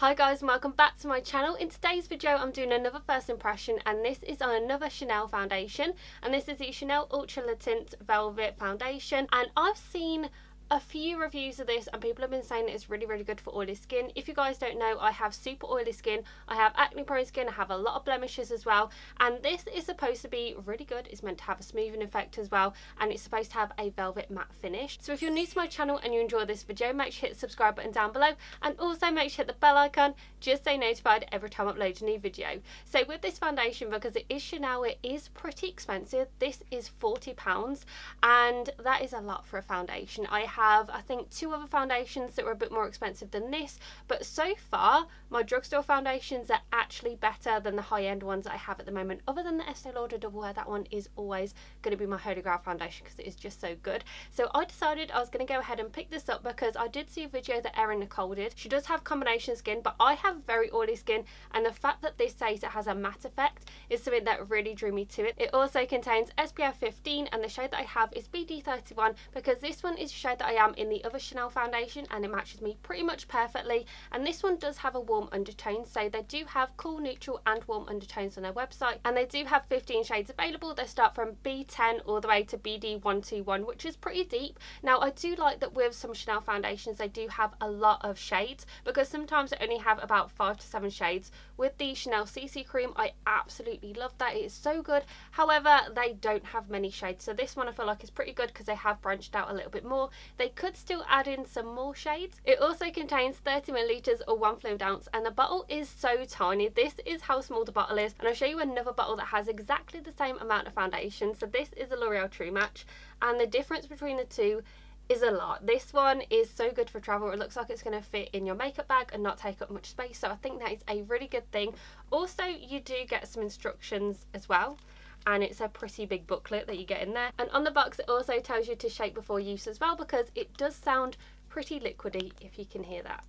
Hi guys, and welcome back to my channel. In today's video I'm doing another first impression, and this is on another Chanel foundation, and this is the Chanel Ultra Le Tint Velvet Foundation. And I've seen a few reviews of this and people have been saying that it's really good for oily skin. If you guys don't know, I have super oily skin, I have acne prone skin, I have a lot of blemishes as well, and this is supposed to be really good. It's meant to have a smoothing effect as well, and it's supposed to have a velvet matte finish. So if you're new to my channel and you enjoy this video, make sure you hit the subscribe button down below, and also make sure you hit the bell icon just so you're notified every time I upload a new video. So with this foundation, because it is Chanel, it is pretty expensive. This is £40 and that is a lot for a foundation. I have, I think, two other foundations that were a bit more expensive than this, but so far my drugstore foundations are actually better than the high-end ones that I have at the moment, other than the Estée Lauder Double Wear. That one is always going to be my holy grail foundation because it is just so good. So I decided I was going to go ahead and pick this up because I did see a video that Erin Nicole did. She does have combination skin, but I have very oily skin, and the fact that this says it has a matte effect is something that really drew me to it. It also contains SPF 15, and the shade that I have is BD31 because this one is the shade that I am in the other Chanel foundation, and it matches me pretty much perfectly. And this one does have a warm undertone, so they do have cool, neutral and warm undertones on their website, and they do have 15 shades available. They start from B10 all the way to BD121, which is pretty deep. Now I do like that with some Chanel foundations they do have a lot of shades, because sometimes they only have about 5 to 7 shades. With the Chanel CC cream, I absolutely love that. It is so good. However, they don't have many shades, so this one I feel like is pretty good because they have branched out a little bit more. They could still add in some more shades. It also contains 30 milliliters or 1 fluid ounce, and the bottle is so tiny. This is how small the bottle is, and I'll show you another bottle that has exactly the same amount of foundation. So this is a L'Oreal True Match, and the difference between the two is a lot. This one is so good for travel. It looks like it's going to fit in your makeup bag and not take up much space, so I think that is a really good thing. Also, you do get some instructions as well, and it's a pretty big booklet that you get in there. And on the box it also tells you to shake before use as well, because it does sound pretty liquidy, if you can hear that.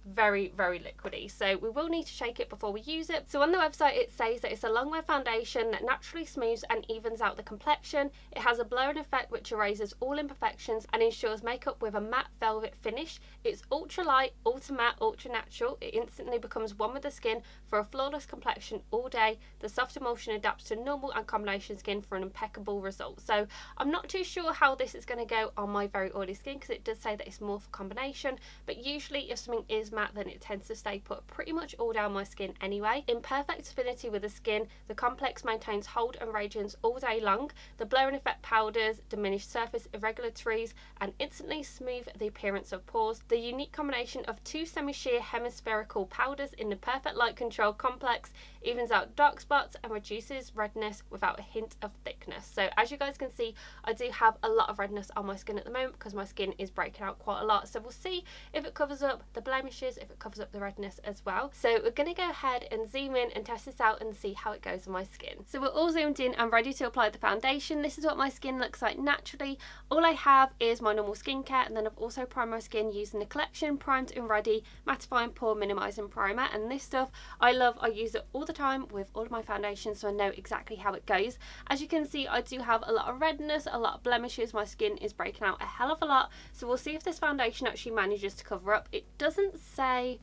Very liquidy, so we will need to shake it before we use it. So on the website it says that it's a long wear foundation that naturally smooths and evens out the complexion. It has a blurring effect which erases all imperfections and ensures makeup with a matte velvet finish. It's ultra light, ultra matte, ultra natural. It instantly becomes one with the skin for a flawless complexion all day. The soft emulsion adapts to normal and combination skin for an impeccable result. So I'm not too sure how this is going to go on my very oily skin, because it does say that it's more for combination, but usually if something is matte then it tends to stay put pretty much all down my skin anyway. In perfect affinity with the skin, the complex maintains hold and radiance all day long. The blurring effect powders diminish surface irregularities and instantly smooth the appearance of pores. The unique combination of two semi-sheer hemispherical powders in the perfect light control complex evens out dark spots and reduces redness without a hint of thickness. So as you guys can see, I do have a lot of redness on my skin at the moment because my skin is breaking out quite a lot. So we'll see if it covers up the blemishes, if it covers up the redness as well. So we're going to go ahead and zoom in and test this out and see how it goes on my skin. So we're all zoomed in and ready to apply the foundation. This is what my skin looks like naturally. All I have is my normal skincare, and then I've also primed my skin using the Collection Primed and Ready Mattifying Pore Minimizing Primer, and this stuff I love. I use it all the time with all of my foundations, so I know exactly how it goes. As you can see, I do have a lot of redness, a lot of blemishes. My skin is breaking out a hell of a lot, so we'll see if this foundation actually manages to cover up. It doesn't say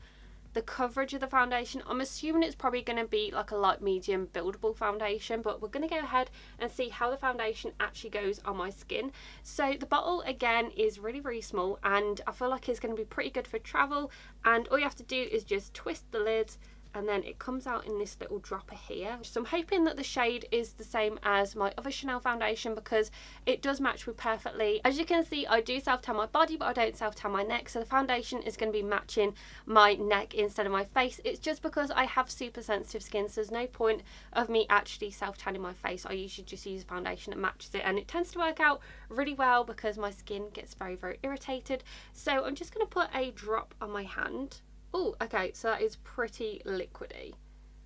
the coverage of the foundation. I'm assuming it's probably going to be like a light medium buildable foundation, but we're going to go ahead and see how the foundation actually goes on my skin. So the bottle again is really small, and I feel like it's going to be pretty good for travel, and all you have to do is just twist the lid and then it comes out in this little dropper here. So I'm hoping that the shade is the same as my other Chanel foundation because it does match me perfectly. As you can see, I do self-tan my body, but I don't self-tan my neck, so the foundation is going to be matching my neck instead of my face. It's just because I have super sensitive skin, so there's no point of me actually self-tanning my face. I usually just use a foundation that matches it, and it tends to work out really well because my skin gets very irritated. So I'm just going to put a drop on my hand. Oh, okay, so that is pretty liquidy,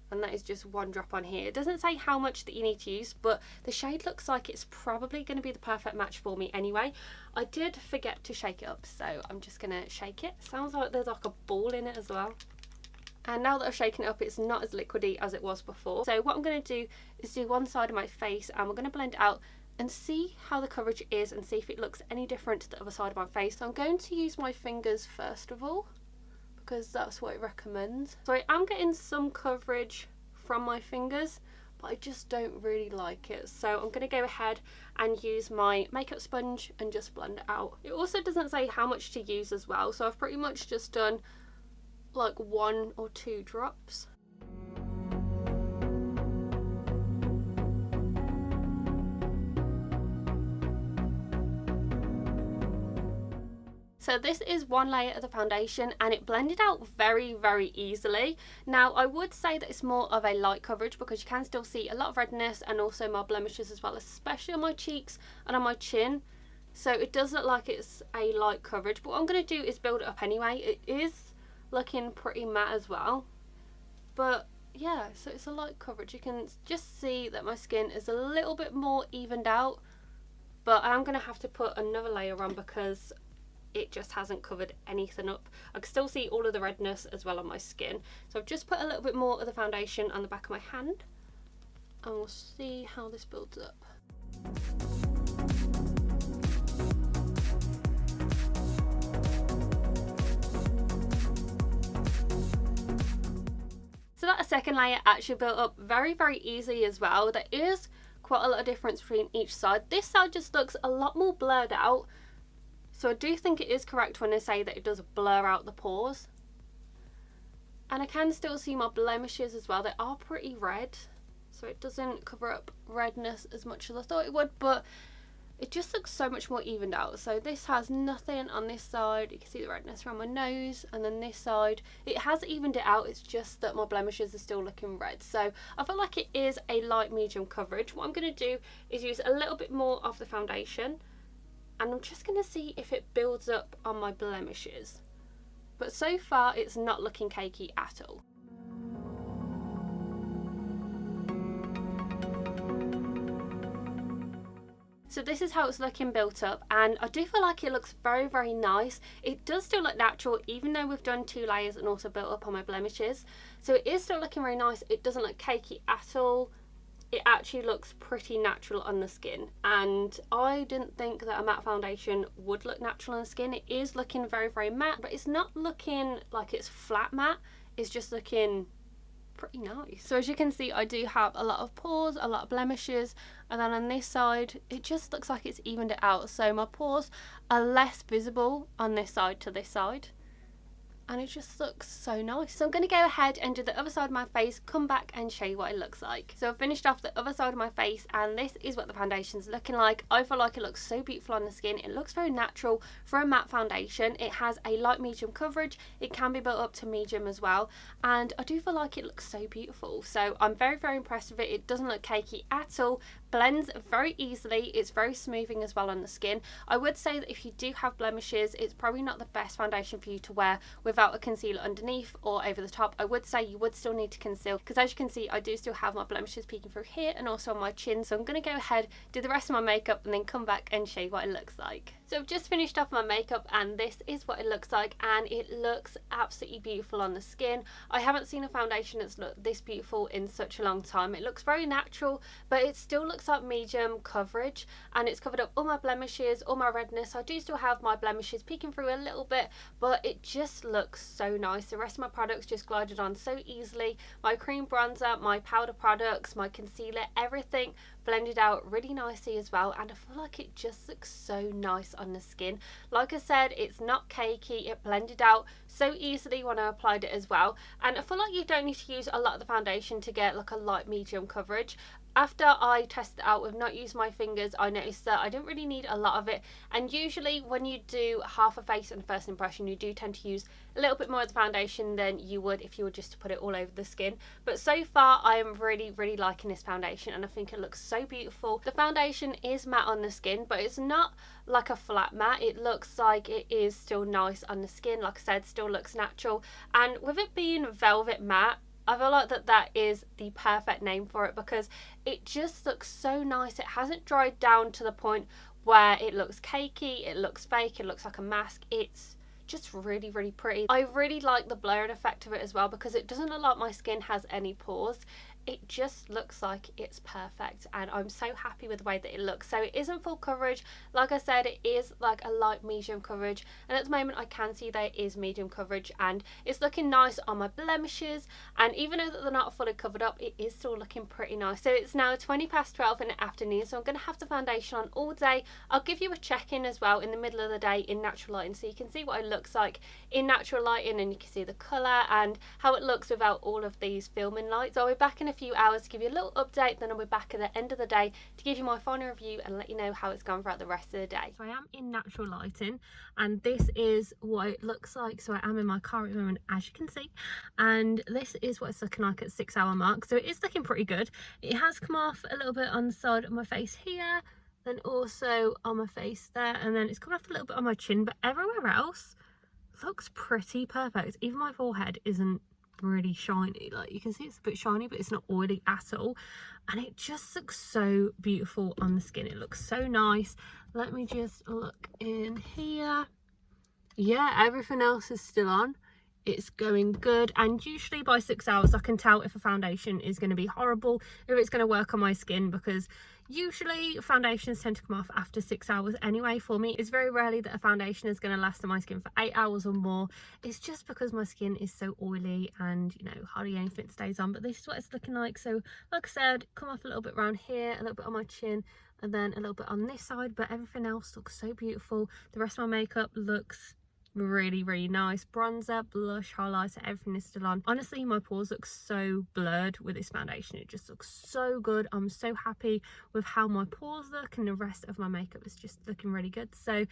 and that is just one drop on here. It doesn't say how much that you need to use, but the shade looks like it's probably going to be the perfect match for me anyway. I did forget to shake it up, so I'm just going to shake it. Sounds like there's like a ball in it as well. And now that I've shaken it up, it's not as liquidy as it was before. So what I'm going to do is do one side of my face, and we're going to blend it out and see how the coverage is and see if it looks any different to the other side of my face. So I'm going to use my fingers first of all, because that's what it recommends. So I am getting some coverage from my fingers, but I just don't really like it. So I'm going to go ahead and use my makeup sponge and just blend it out. It also doesn't say how much to use as well, so I've pretty much just done like 1 or 2 drops. So this is one layer of the foundation and it blended out very, very easily. Now I would say that it's more of a light coverage because you can still see a lot of redness and also my blemishes as well, especially on my cheeks and on my chin. So it does look like it's a light coverage, but what I'm going to do is build it up anyway. It is looking pretty matte as well. But yeah, so it's a light coverage. You can just see that my skin is a little bit more evened out, but I'm going to have to put another layer on because it just hasn't covered anything up. I can still see all of the redness as well on my skin. So I've just put a little bit more of the foundation on the back of my hand and we'll see how this builds up. So that second layer actually built up very, very easily as well. There is quite a lot of difference between each side. This side just looks a lot more blurred out. So I do think it is correct when I say that it does blur out the pores. And I can still see my blemishes as well. They are pretty red, so it doesn't cover up redness as much as I thought it would, but it just looks so much more evened out. So this has nothing on this side. You can see the redness around my nose, and then this side, it has evened it out. It's just that my blemishes are still looking red. So I feel like it is a light medium coverage. What I'm going to do is use a little bit more of the foundation, and I'm just going to see if it builds up on my blemishes. But so far it's not looking cakey at all. So this is how it's looking built up, and I do feel like it looks very, very nice. It does still look natural even though we've done 2 layers and also built up on my blemishes. So it is still looking very nice. It doesn't look cakey at all. It actually looks pretty natural on the skin, and I didn't think that a matte foundation would look natural on the skin. It is looking very, very matte, but it's not looking like it's flat matte. It's just looking pretty nice. So as you can see, I do have a lot of pores, a lot of blemishes, and then on this side it just looks like it's evened it out. So my pores are less visible on this side to this side, and it just looks so nice. So I'm going to go ahead and do the other side of my face, come back and show you what it looks like. So I've finished off the other side of my face, and this is what the foundation's looking like. I feel like it looks so beautiful on the skin. It looks very natural for a matte foundation. It has a light medium coverage. It can be built up to medium as well, and I do feel like it looks so beautiful. So I'm very, very impressed with it. It doesn't look cakey at all. Blends very easily. It's very smoothing as well on the skin. I would say that if you do have blemishes, it's probably not the best foundation for you to wear without a concealer underneath or over the top. I would say you would still need to conceal, because as you can see, I do still have my blemishes peeking through here and also on my chin. So I'm going to go ahead, do the rest of my makeup, and then come back and show you what it looks like. So I've just finished off my makeup, and this is what it looks like, and it looks absolutely beautiful on the skin. I haven't seen a foundation that's looked this beautiful in such a long time. It looks very natural, but it still looks like medium coverage, and it's covered up all my blemishes, all my redness. I do still have my blemishes peeking through a little bit, but it just looks so nice. The rest of my products just glided on so easily. My cream bronzer, my powder products, my concealer, everything blended out really nicely as well, and I feel like it just looks so nice on the skin. Like I said, it's not cakey. It blended out so easily when I applied it as well, and I feel like you don't need to use a lot of the foundation to get like a light medium coverage. After I tested it out with not using my fingers, I noticed that I didn't really need a lot of it, and usually when you do half a face and first impression, you do tend to use a little bit more of the foundation than you would if you were just to put it all over the skin. But so far I am really, really liking this foundation, and I think it looks so beautiful. The foundation is matte on the skin, but it's not like a flat matte. It looks like it is still nice on the skin. Like I said, still looks natural, and with it being velvet matte, I feel like that is the perfect name for it, because it just looks so nice. It hasn't dried down to the point where it looks cakey, it looks fake, it looks like a mask. It's just really, really pretty. I really like the blurring effect of it as well, because it doesn't look like my skin has any pores. it just looks like it's perfect, and I'm so happy with the way that it looks. So it isn't full coverage, like I said, it is like a light medium coverage, and at the moment I can see that it is medium coverage, and it's looking nice on my blemishes, and even though they're not fully covered up, it is still looking pretty nice. So it's now 12 in the afternoon, so I'm going to have the foundation on all day. I'll give you a check-in as well in the middle of the day in natural lighting, so you can see what it looks like in natural lighting, and you can see the colour and how it looks without all of these filming lights. So I'll be back in a few hours to give you a little update, then I'll be back at the end of the day to give you my final review and let you know how it's gone throughout the rest of the day. So I am in natural lighting, and this is what it looks like. So I am in my car at the moment, as you can see, and this is what it's looking like at 6 hour mark. So it is looking pretty good. It has come off a little bit on the side of my face here, then also on my face there, and then it's come off a little bit on my chin, but everywhere else looks pretty perfect. Even my forehead isn't really shiny. Like, you can see it's a bit shiny, but it's not oily at all, and it just looks so beautiful on the skin. It looks so nice. Let me just look in here. Yeah, everything else is still on. It's going good, and usually by 6 hours I can tell if a foundation is going to be horrible, if it's going to work on my skin, because usually foundations tend to come off after 6 hours anyway. For me, it's very rarely that a foundation is going to last on my skin for 8 hours or more. It's just because my skin is so oily and, you know, hardly anything stays on. But this is what it's looking like. So like I said, come off a little bit around here, a little bit on my chin, and then a little bit on this side, but everything else looks so beautiful. The rest of my makeup looks really nice. Bronzer, blush, highlighter, everything is still on. Honestly, my pores look so blurred with this foundation. It just looks so good. I'm so happy with how my pores look, and the rest of my makeup is just looking really good. So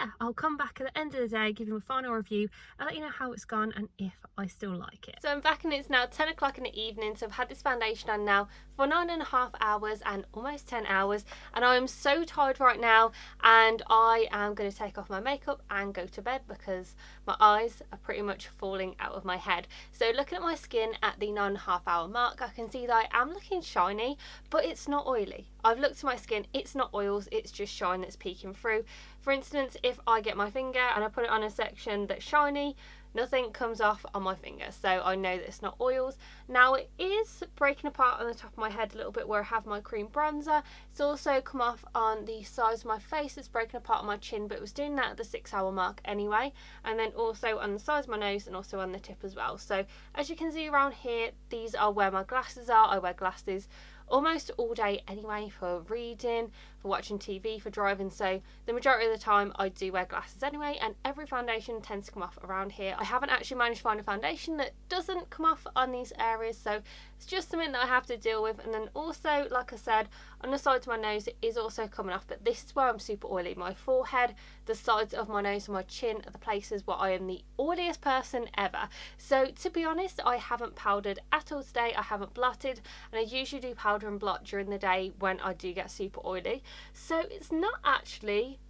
yeah, I'll come back at the end of the day, give you a final review, and let you know how it's gone and if I still like it. So I'm back, and it's now 10 o'clock in the evening. So I've had this foundation on now for 9.5 hours and almost 10 hours, and I'm so tired right now, and I am going to take off my makeup and go to bed because my eyes are pretty much falling out of my head. So looking at my skin at the 9.5 hour mark, I can see that I am looking shiny, but it's not oily. I've looked at my skin, it's not oils, it's just shine that's peeking through. For instance, if I get my finger and I put it on a section that's shiny, nothing comes off on my finger, so I know that it's not oils. Now it is breaking apart on the top of my head a little bit where I have my cream bronzer. It's also come off on the sides of my face. It's breaking apart on my chin, but it was doing that at the 6 hour mark anyway, and then also on the sides of my nose and also on the tip as well. So as you can see around here, these are where my glasses are. I wear glasses almost all day anyway, for reading, for watching TV, for driving, so the majority of the time I do wear glasses anyway, and every foundation tends to come off around here. I haven't actually managed to find a foundation that doesn't come off on these areas, so it's just something that I have to deal with. And then also, like I said, on the sides of my nose it is also coming off, but this is where I'm super oily. My forehead, the sides of my nose and my chin are the places where I am the oiliest person ever. So to be honest, I haven't powdered at all today. I haven't blotted, and I usually do powder and blot during the day when I do get super oily, so it's not actually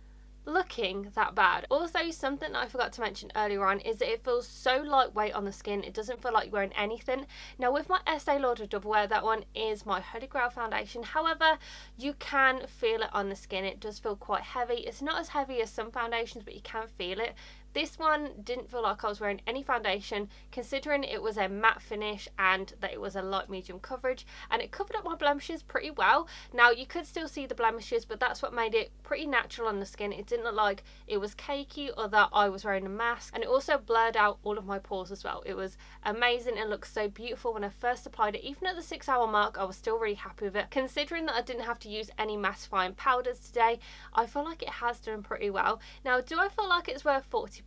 looking that bad. Also, something that I forgot to mention earlier on is that it feels so lightweight on the skin. It doesn't feel like you're wearing anything. Now with my Estée Lauder Double Wear, that one is my Holy Grail foundation. However, you can feel it on the skin. It does feel quite heavy. It's not as heavy as some foundations, but you can feel it. This one didn't feel like I was wearing any foundation, considering it was a matte finish and that it was a light medium coverage, and it covered up my blemishes pretty well. Now you could still see the blemishes, but that's what made it pretty natural on the skin. It didn't look like it was cakey or that I was wearing a mask, and it also blurred out all of my pores as well. It was amazing. It looked so beautiful when I first applied it. Even at the 6 hour mark, I was still really happy with it. Considering that I didn't have to use any mattifying powders today, I feel like it has done pretty well. Now, do I feel like it's worth £40?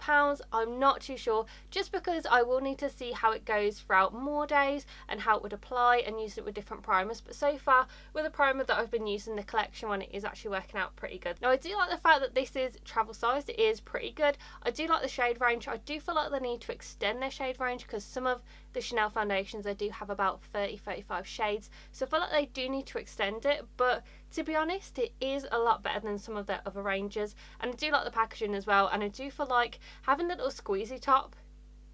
I'm not too sure, just because I will need to see how it goes throughout more days and how it would apply and use it with different primers. But so far, with the primer that I've been using, the collection one, it is actually working out pretty good. Now I do like the fact that this is travel sized. It is pretty good. I do like the shade range. I do feel like they need to extend their shade range, because some of the Chanel foundations, they do have about 30-35 shades, so I feel like they do need to extend it. But to be honest, it is a lot better than some of their other ranges, and I do like the packaging as well, and I do feel like having the little squeezy top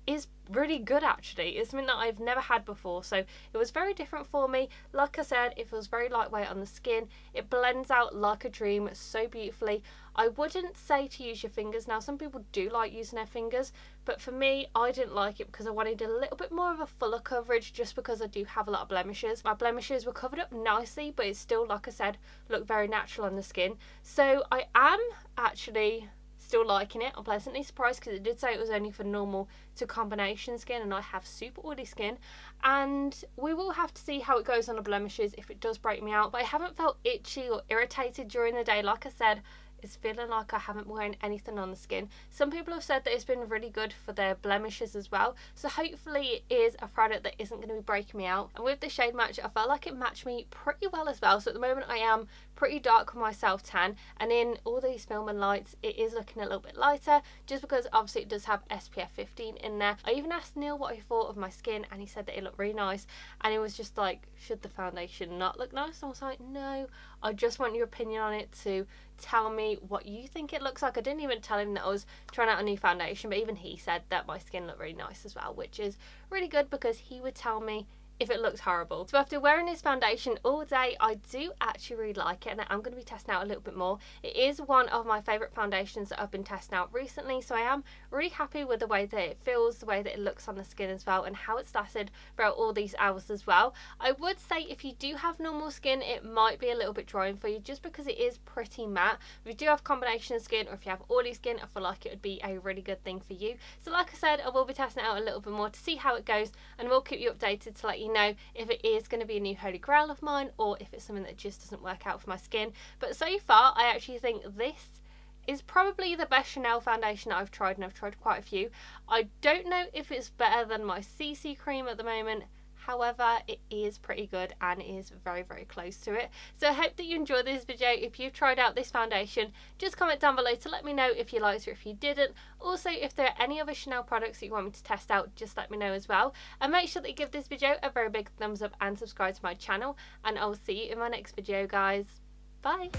is really good actually. It's something that I've never had before, so it was very different for me. Like I said, it feels very lightweight on the skin. It blends out like a dream so beautifully. I wouldn't say to use your fingers. Now, some people do like using their fingers, but for me, I didn't like it because I wanted a little bit more of a fuller coverage, just because I do have a lot of blemishes. My blemishes were covered up nicely, but it still, like I said, looked very natural on the skin. So I am actually still liking it. I'm pleasantly surprised because it did say it was only for normal to combination skin, and I have super oily skin, and we will have to see how it goes on the blemishes if it does break me out. But I haven't felt itchy or irritated during the day. Like I said, it's feeling like I haven't worn anything on the skin. Some people have said that it's been really good for their blemishes as well, so hopefully it is a product that isn't going to be breaking me out. And with the shade match, I felt like it matched me pretty well as well. So at the moment I am pretty dark with my self tan, and in all these filming lights it is looking a little bit lighter, just because obviously it does have SPF 15 in there. I even asked Neil what he thought of my skin, and he said that it looked really nice, and it was just like, should the foundation not look nice? And I was like, no, I just want your opinion on it, to tell me what you think it looks like. I didn't even tell him that I was trying out a new foundation, but even he said that my skin looked really nice as well, which is really good because he would tell me if it looks horrible. So after wearing this foundation all day, I do actually really like it, and I'm going to be testing out a little bit more. It is one of my favourite foundations that I've been testing out recently, so I am really happy with the way that it feels, the way that it looks on the skin as well, and how it's lasted throughout all these hours as well. I would say if you do have normal skin, it might be a little bit drying for you, just because it is pretty matte. If you do have combination skin, or if you have oily skin, I feel like it would be a really good thing for you. So like I said, I will be testing it out a little bit more to see how it goes, and we'll keep you updated to let you know if it is going to be a new holy grail of mine, or if it's something that just doesn't work out for my skin. But so far, I actually think this is probably the best Chanel foundation that I've tried, and I've tried quite a few. I don't know if it's better than my CC cream at the moment. However, it is pretty good and is very, very close to it. So I hope that you enjoyed this video. If you've tried out this foundation, just comment down below to let me know if you liked it or if you didn't. Also, if there are any other Chanel products that you want me to test out, just let me know as well. And make sure that you give this video a very big thumbs up and subscribe to my channel. And I'll see you in my next video, guys. Bye!